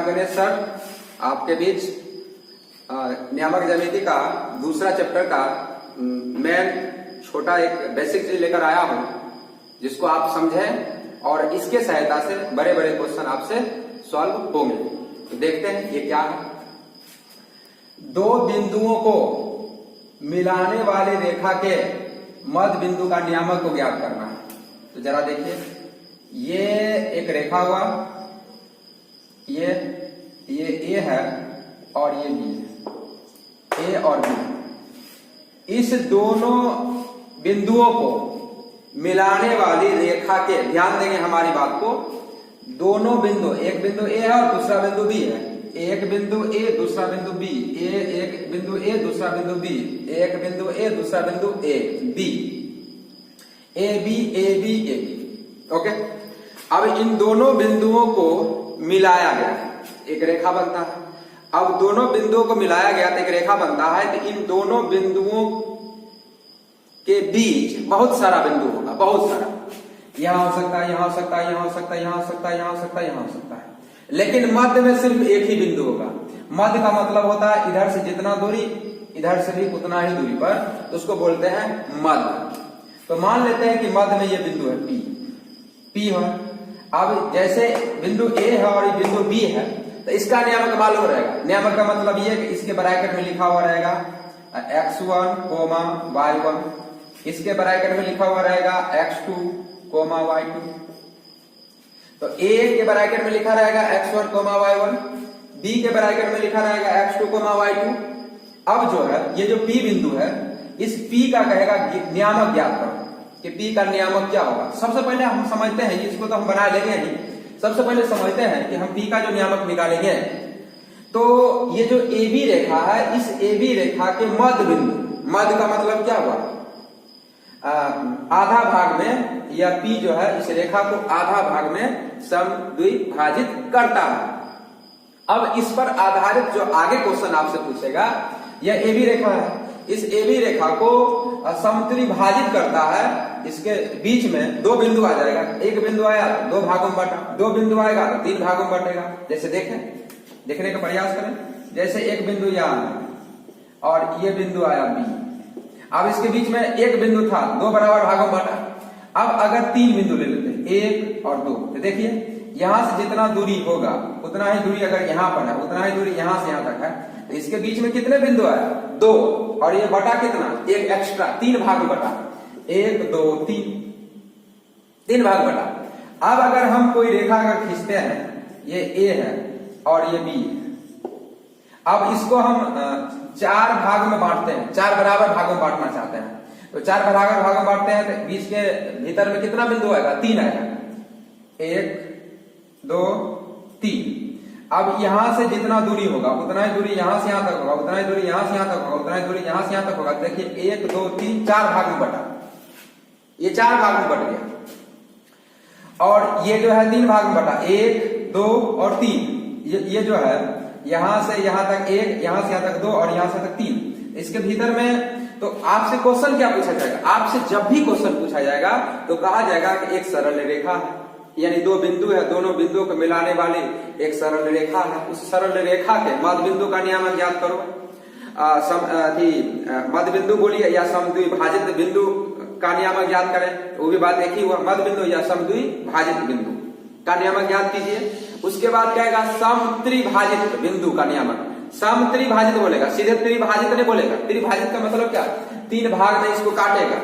Ganesh sir आपके बीच नियामक ज्यामिति का दूसरा चैप्टर का मैं छोटा एक बेसिक चीज लेकर आया हूं जिसको आप समझें और इसके सहायता से बड़े बड़े क्वेश्चन आपसे सॉल्व होंगे। तो देखते हैं ये क्या है। दो बिंदुओं को मिलाने वाली रेखा के मध्य बिंदु का नियामक को ज्ञात करना है। तो जरा देखिए, ये एक रेखा हुआ, ये ए है और ये बी है, ए और बी। इस दोनों बिंदुओं को मिलाने वाली रेखा के, ध्यान देंगे हमारी बात को, दोनों बिंदु, एक बिंदु ए है और दूसरा बिंदु बी है, एक बिंदु ए दूसरा बिंदु बी, एक बिंदु ए दूसरा बिंदु बी, एक बिंदु ए दूसरा बिंदु A B, A B A B A B. Okay, अब इन दोनों बिंदुओं को मिलाया गया, एक रेखा बनता है। अब दोनों बिंदुओं को मिलाया गया तो एक रेखा बनता है। तो इन दोनों बिंदुओं के बीच बहुत सारा बिंदु होगा, बहुत सारा, यहां हो सकता है, यहां हो सकता है, यहां हो सकता है, यहां हो सकता है, यहां हो सकता है, यहां हो सकता है, लेकिन मध्य में सिर्फ एक ही बिंदु होगा। मध्य का मतलब होता है इधर से जितना दूरी, इधर से भी उतना ही दूरी पर, तो उसको बोलते हैं मध्य। तो मान लेते हैं कि मध्य में ये बिंदु है पी, पी है। अब जैसे बिंदु ए है और ये बिंदु बी है, तो इसका नियामक मालूम रहेगा। नियामक का मतलब ये कि इसके ब्रैकेट में लिखा हुआ रहेगा x1, y1, इसके ब्रैकेट में लिखा हुआ रहेगा x2, y2। तो a के ब्रैकेट में लिखा रहेगा x1, y1, b के ब्रैकेट में लिखा रहेगा x2, y2। अब जो है ये जो p बिंदु है, इस p का कहेगा नियामक ज्ञात करो कि p का नियामक क्या होगा। सबसे पहले हम समझते हैं, इसको तो हम बना लेंगे ही, सबसे पहले समझते हैं कि हम p का जो नियामक निकालेंगे। तो ये जो AB रेखा है, इस AB रेखा के मध्य बिंदु, मध्य का मतलब क्या हुआ, आधा भाग में, या P जो है इस रेखा को आधा भाग में समद्विभाजित करता है। अब इस पर आधारित जो आगे क्वेश्चन आपसे पूछेगा, यह AB रेखा है, इस AB रेखा को समद्विभाजित करता है। इसके बीच में दो बिंदु आ जाएगा, एक बिंदु आया तो दो भागों में बटा, दो बिंदु आएगा तो तीन भागों में बटेगा। जैसे देखें, देखने का प्रयास करें। जैसे एक बिंदु यहां और ये बिंदु आया बी, अब इसके बीच में एक बिंदु था, दो बराबर भागों में बटा। अब अगर तीन बिंदु ले लेते हैं, एक और दो, तो देखिए यहां से जितना दूरी होगा उतना ही दूरी अगर यहां पर है, उतना ही दूरी यहां से यहां तक है, तो इसके बीच में कितने बिंदु आया, दो, और ये बटा कितना, एक एक्स्ट्रा, तीन भाग में बटा, एक दो तीन, तीन भाग बटा। अब अगर हम कोई रेखा अगर खींचते हैं, ये ए है और ये बी है, अब इसको हम चार भाग में बांटते हैं, चार बराबर भागों में बांटना चाहते हैं। तो चार बराबर भागों में बांटते हैं तो बीच के भीतर में कितना बिंदु आएगा, तीन आएगा, एक दो तीन। अब यहां से जितना दूरी होगा उतना ही दूरी यहां से यहां तक होगा, उतना ही दूरी यहां से यहां तक होगा, उतना ही दूरी यहां से यहां तक होगा। देखिए एक दो तीन, चार भाग में बटा, ये चार भाग में बट गया। और ये जो है तीन भाग में बटा, एक दो और तीन। ये जो है यहां से यहां तक एक, यहां से यहां तक दो और यहां से तक तीन। इसके भीतर में तो आपसे क्वेश्चन क्या पूछा जाएगा, आपसे जब भी क्वेश्चन पूछा जाएगा तो कहा जाएगा कि एक सरल रेखा है, यानी दो बिंदु है, दोनों बिंदुओं को मिलाने वाली एक सरल रेखा है। उस सरल रेखा के मध्य बिंदु का नियामक ज्ञात करो। मध्य बिंदु बोलिए या समद्विभाजित बिंदु का नियामक ज्ञात करें, वो भी बात एक ही हुआ, मध्य बिंदु या समद्विभाजित बिंदु का नियामक ज्ञात कीजिए। उसके बाद कहेगा समत्रिभाजित बिंदु का नियामक। समत्रिभाजित बोलेगा, सीधे त्रिभाजित नहीं बोलेगा। त्रिभाजित का मतलब क्या, तीन भाग में इसको काटेगा।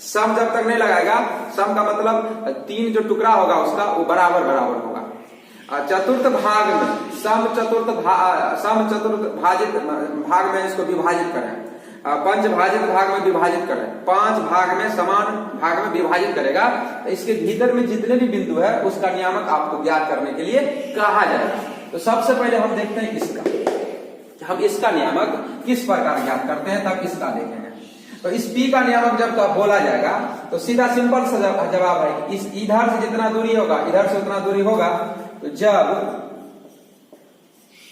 सम जब तक नहीं लगाएगा, सम का मतलब तीन जो टुकड़ा होगा उसका वो बराबर बराबर होगा। चतुर्थ भाग में सम चतुर्थ भाजित भाग में इसको विभाजित करें, पंचभाजित भाग में विभाजित करें, पांच भाग में समान भाग में विभाजित करेगा। तो इसके भीतर में जितने भी बिंदु है उसका नियामक आपको ज्ञात करने के लिए कहा जाएगा। तो सबसे पहले हम देखते हैं इसका, हम इसका नियामक किस प्रकार ज्ञात करते हैं, तब इसका देखेंगे। तो इस P का नियामक जब तक बोला जाएगा तो सीधा सिंपल सा जवाब है, इस इधर से जितना दूरी होगा इधर से उतना दूरी होगा। तो जब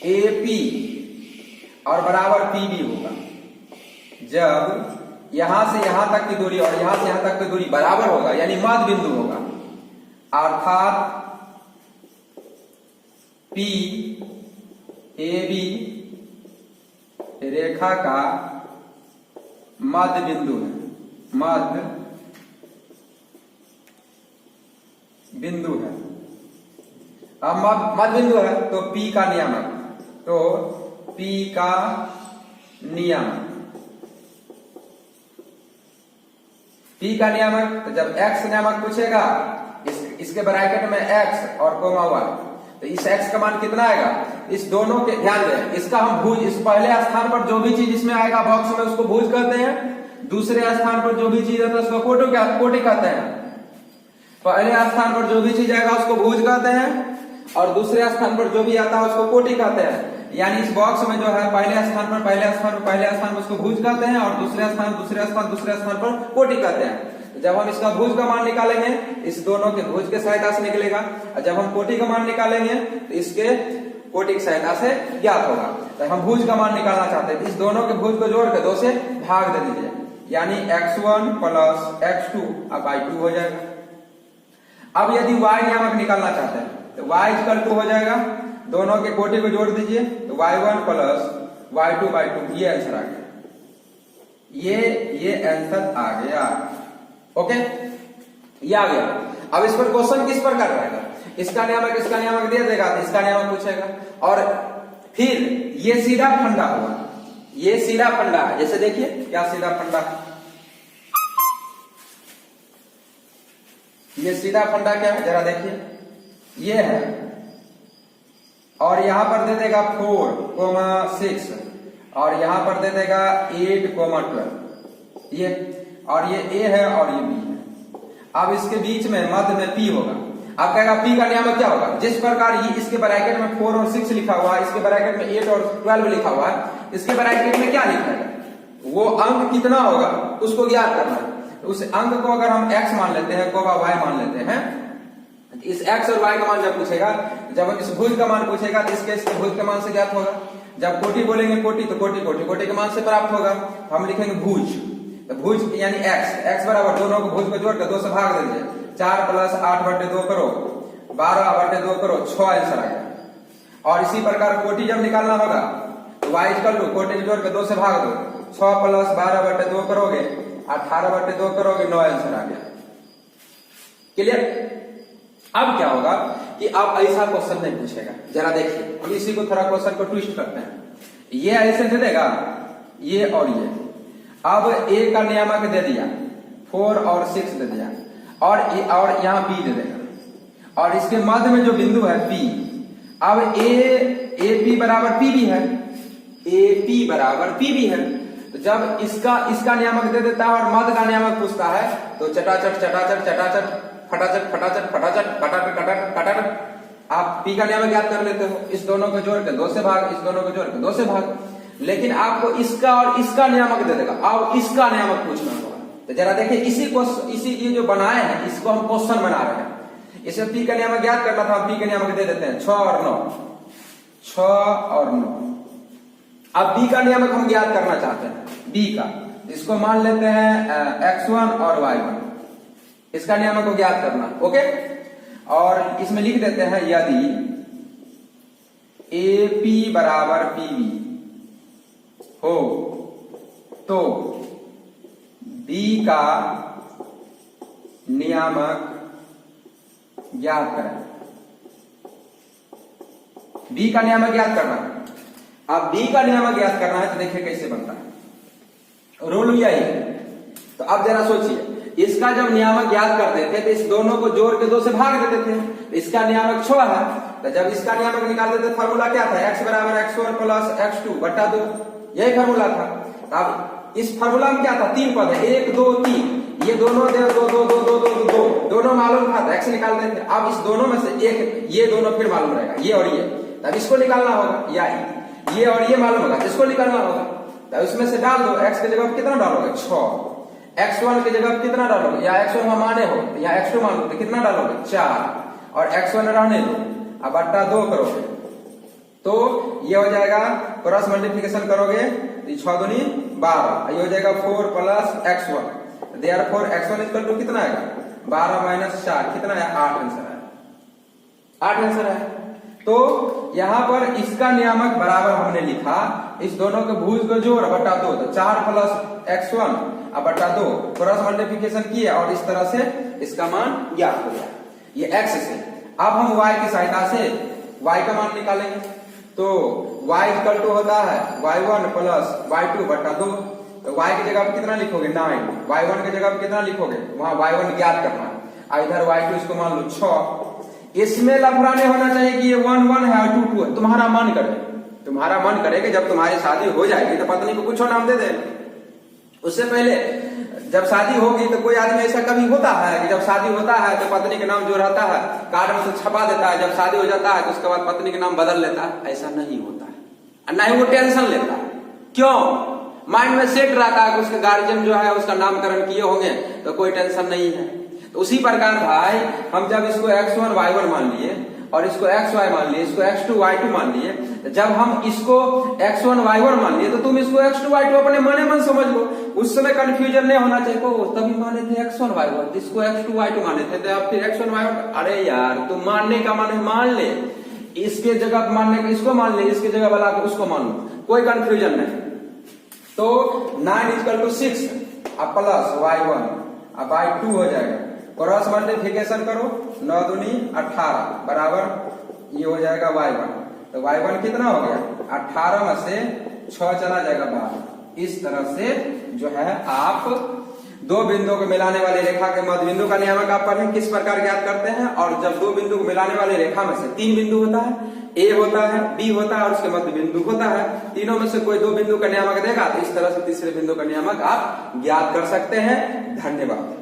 AP और बराबर PB होगा, जब यहां से यहां तक की दूरी और यहां से यहां तक की दूरी बराबर होगा, यानी मध्य बिंदु होगा, अर्थात P ए बी रेखा का मध्य बिंदु है, मध्य बिंदु है। अब मध्य बिंदु है तो P का नियामक, तो P का नियामक, P का नियामक, तो जब X नियामक पूछेगा इसके ब्रैकेट में X और कोमा Y, तो इस X का मान कितना आएगा, इस दोनों के ध्यान दें, इसका हम भुज, इस पहले स्थान पर जो भी चीज इसमें आएगा बॉक्स में उसको भुज कहते हैं, दूसरे स्थान पर जो भी चीज आता है उसको कोटि कहते हैं। पहले स्थान पर जो भी चीज आएगा उसको भुज कहते हैं और दूसरे स्थान पर जो भी आता है उसको कोटि कहते हैं। यानी इस बॉक्स में जो है पहले स्थान पर उसको भुज कहते हैं और दूसरे स्थान पर कोटि कहते हैं। जब हम इसका भुज का मान निकालेंगे इस दोनों के भुज के सहायता से निकलेगा, और जब हम कोटि का मान निकालेंगे तो इसके कोटि की सहायता से ज्ञात होगा। तो हम भुज का मान निकालना चाहते हैं, इस दोनों के भुज को जोड़ के 2 से भाग दे दीजिए, यानी x1 प्लस x2 अब y2 हो जाएगा। अब यदि y नियामक निकालना चाहते हैं तो y इक्वल टू हो जाएगा, दोनों के कोटि को जोड़ दीजिए तो y1 प्लस y2, ये आंसर आ गया, ये आंसर आ गया। ओके, ये आ गया। अब इस पर क्वेश्चन किस प्रकार रहेगा, इसका नियामक दे देगा तो इसका नियामक पूछेगा, और फिर ये सीधा फंडा होगा, ये सीधा फंडा है। जैसे देखिए क्या सीधा फंडा है, ये सीधा फंडा क्या है जरा देखिए, ये है, और यहां पर दे देगा 4,6 और यहां पर दे देगा 8,12, ये, और ये A है और ये B है। अब इसके बीच में मध्य में P होगा। अब कहेगा P का नियामक क्या होगा, जिस प्रकार ये इसके ब्रैकेट में 4 और 6 लिखा हुआ है, इसके ब्रैकेट में 8 और 12 लिखा हुआ है, इसके ब्रैकेट में क्या लिखा है, वो अंक कितना होगा उसको ज्ञात करना है। उस अंक को अगर हम x मान लेते हैं, कोबा y मान लेते हैं, इस x और y का मान जब पूछेगा, जब इस भुज का मान पूछेगा तो इसके भुज के मान से ज्ञात होगा। जब कोटि बोलेंगे कोटि तो कोटि के मान से प्राप्त होगा। हम लिखेंगे भुज, तो भुज यानी x बराबर दोनों को भुज को जोड़कर 2 से भाग दे दीजिए, 4 प्लस 8/2 करो, 12/2 करो, 6 आंसर आ गया। और इसी प्रकार कोटि जब निकालना होगा तो y इक्वल टू कोटि को जोड़कर 2 से भाग दो, 6 प्लस 12/2 करोगे, 18/2 करोगे, 9 आंसर आ गया। क्लियर। अब क्या होगा कि अब ऐसा क्वेश्चन नहीं पूछेगा, जरा देखिए हम इसी को थोड़ा क्वेश्चन को ट्विस्ट करते हैं। ये ऐसे दे देगा, ये और ये, अब A का नियामक दे दिया 4 और 6 दे दिया, और यहाँ B दे देगा, और इसके मध्य में जो बिंदु है P, अब AP बराबर PB है, AP बराबर PB है। तो जब इसका नियामक दे देता है और मध्य का नियामक पूछता है तो चटाचट फटाचट आप P का नियामक याद कर लेते हो, इस दोनों को जोड़ के 2 से भाग, इस दोनों को जोड़ के 2 से भाग। लेकिन आपको इसका और इसका नियामक दे देगा, अब इसका नियामक पूछना होगा। तो जरा देखिए इसी ये जो बनाए हैं इसको हम क्वेश्चन बना रहे हैं। इसे P का नियामक याद करना था, P का नियामक दे देते हैं 6 और 9। अब B का नियामक हम ज्ञात करना चाहते हैं, B का, इसको मान लेते हैं x1 और y1, इसका नियामक को ज्ञात करना। ओके, और इसमें लिख देते हैं यदि AP बराबर PB हो तो B का नियामक ज्ञात करें। B का नियामक ज्ञात करना है। अब B का नियामक ज्ञात करना है तो देखिए कैसे बनता है, रूल यही है। तो अब जरा सोचिए, इसका जब नियामक ज्ञात करते थे तो इस दोनों को जोड़ के 2 से भाग देते थे, इसका नियामक 6 है, तो जब इसका नियामक निकालते थे फॉर्मूला क्या था, x बराबर x1 प्लस x2 बटा 2, यही फॉर्मूला था। अब इस फॉर्मूला में क्या था, 3 पद है, 1 2 3, ये दोनों दे 2 दोनों मालूम था, x निकाल देते। अब इस दोनों में से एक, ये दोनों फिर मालूम रहेगा, ये और ये, तब इसको निकालना होगा, या ये और ये मालूम होगा, इसको निकालना होगा। तब उसमें से डाल दो, x की जगह कितना डालोगे 6, x1 की जगह कितना डालोगे, या x1 हम माने हो या x2 मान लो तो कितना डालोगे 4, और x1 रहने दो, अब बट्टा 2 करोगे तो ये हो जाएगा, क्रॉस मल्टीप्लिकेशन करोगे तो 6 दूनी 12, ये हो जाएगा 4 plus x1, therefore x1 equal to कितना आएगा 12 माइनस 4 कितना है 8 आंसर है, 8 आंसर है। तो यहाँ पर इसका नियामक बराबर हमने लिखा, इस दोनों के भुज को जोड़ बटा 2, तो 4 प्लस x1 अब बटा 2, क्रॉस मल्टीप्लिकेशन किया और इस तरह से इसका मान ज्ञात हो गया, ये x से। अब हम y की सहायता से y का मान निकालेंगे, तो y इक्वल टू होता है y1 प्लस y2 बटा 2, तो y की जगह पर कितना लिखोगे 9, y1 की जगह पर कितना लिखोगे, वहां y1 ज्ञात करना है, इधर y2 इसको मान लो 6। इसमें लफड़ा नहीं होना चाहिए कि ये 1 1 है और 2 2 है, तुम्हारा मन करे कि जब तुम्हारी शादी हो जाएगी तो पत्नी को कुछ नाम दे दे। उससे पहले जब शादी होगी तो कोई आदमी ऐसा कभी होता है कि जब शादी होता है तो पत्नी के नाम जो रहता है कार्ड में से छपा देता है, जब शादी हो जाता है तो उसके बाद पत्नी के नाम बदल लेता है, ऐसा नहीं होता है, ना ही वो टेंशन लेता है। क्यों? माइंड में सेट रहता है कि उसके गार्जियन जो है उसका नामकरण किए होंगे तो कोई टेंशन नहीं है। तो उसी प्रकार भाई हम जब इसको x1 y1 मान लिए और इसको xy मान लिए, इसको x2 y2 मान लिए, जब हम इसको x1 y1 मान लिए तो तुम इसको x2 y2 अपने मने मन समझ लो, उस समय कंफ्यूजन नहीं होना चाहिए। को तभी माने थे x1 y1, इसको x2 y2 माने थे, तो अब फिर x1 y1, अरे यार तुम मानने का माने मान ले, इसके जगह मानने का इसको मान ले, इसके जगह वाला उसको मान लो, कोई कंफ्यूजन नहीं। तो 9 = 6 अब प्लस y1 अब y2 हो जाएगा, क्रॉस मल्टीप्लिकेशन करो, 9 दूनी 18 बराबर ये हो जाएगा y1, तो y1 कितना हो गया 18 में से 6 चला जाएगा 12। इस तरह से जो है आप दो बिंदुओं को मिलाने वाली रेखा के मध्य बिंदु का नियामक आप पढ़ें किस प्रकार ज्ञात करते हैं। और जब दो बिंदु को मिलाने वाली रेखा में से 3 बिंदु होता है, A होता है, B होता है और उसके मध्य बिंदु होता है, तीनों में से कोई 2 बिंदु का नियामक देगा तो इस तरह से तीसरे बिंदु का नियामक आप ज्ञात कर सकते हैं। धन्यवाद।